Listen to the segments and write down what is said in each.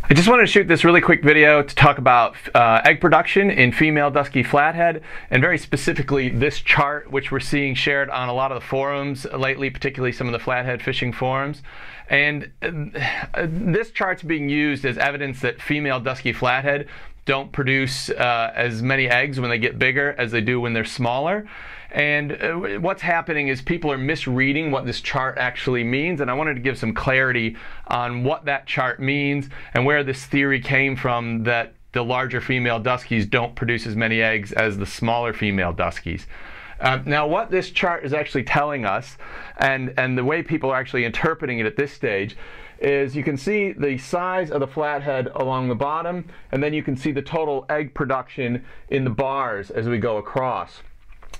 I just wanted to shoot this really quick video to talk about egg production in female Dusky Flathead, and very specifically this chart, which we're seeing shared on a lot of the forums lately, particularly some of the flathead fishing forums. And this chart's being used as evidence that female Dusky Flathead don't produce as many eggs when they get bigger as they do when they're smaller. And what's happening is people are misreading what this chart actually means, and I wanted to give some clarity on what that chart means and where this theory came from that the larger female Duskies don't produce as many eggs as the smaller female Duskies. Now what this chart is actually telling us, and the way people are actually interpreting it at this stage, is you can see the size of the flathead along the bottom, and then you can see the total egg production in the bars as we go across.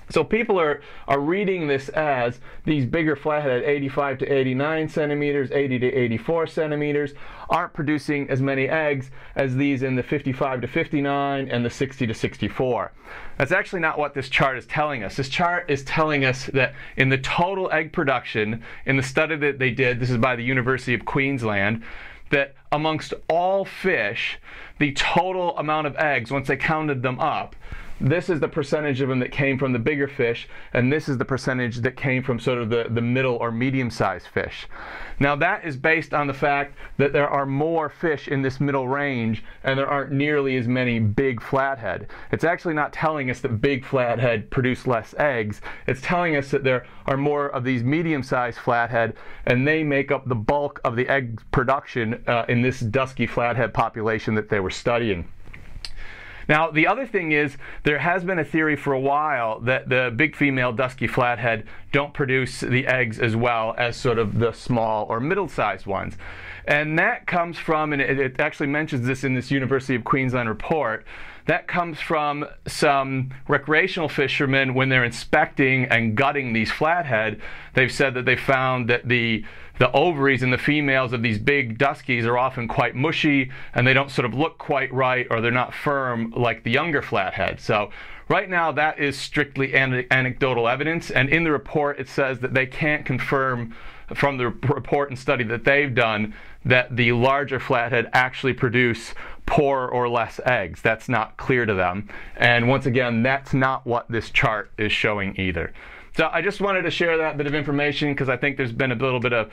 So people are reading this as these bigger flathead, 85 to 89 centimeters, 80 to 84 centimeters, aren't producing as many eggs as these in the 55 to 59 and the 60 to 64. That's actually not what this chart is telling us. This chart is telling us that in the total egg production, in the study that they did, this is by the University of Queensland, that amongst all fish, the total amount of eggs, once they counted them up, this is the percentage of them that came from the bigger fish, and this is the percentage that came from sort of the middle or medium-sized fish. Now that is based on the fact that there are more fish in this middle range and there aren't nearly as many big flathead. It's actually not telling us that big flathead produce less eggs. It's telling us that there are more of these medium-sized flathead, and they make up the bulk of the egg production in this Dusky Flathead population that they were studying. Now the other thing is, there has been a theory for a while that the big female Dusky Flathead don't produce the eggs as well as sort of the small or middle-sized ones. And that comes from, and it actually mentions this in this University of Queensland report, that comes from some recreational fishermen when they're inspecting and gutting these flathead. They've said that they found that the ovaries in the females of these big Duskies are often quite mushy, and they don't sort of look quite right, or they're not firm like the younger flathead. So right now that is strictly anecdotal evidence, and in the report it says that they can't confirm from the report and study that they've done that the larger flathead actually produce poorer or less eggs. That's not clear to them, and once again, that's not what this chart is showing either. So I just wanted to share that bit of information because I think there's been a little bit of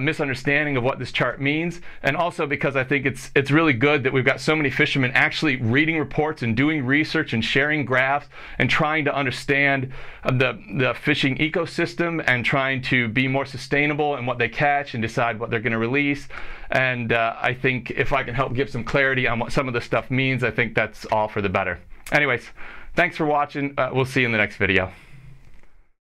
misunderstanding of what this chart means, and also because I think it's really good that we've got so many fishermen actually reading reports and doing research and sharing graphs and trying to understand the fishing ecosystem and trying to be more sustainable in what they catch and decide what they're going to release. And I think if I can help give some clarity on what some of this stuff means, I think that's all for the better. Anyways, thanks for watching. We'll see you in the next video.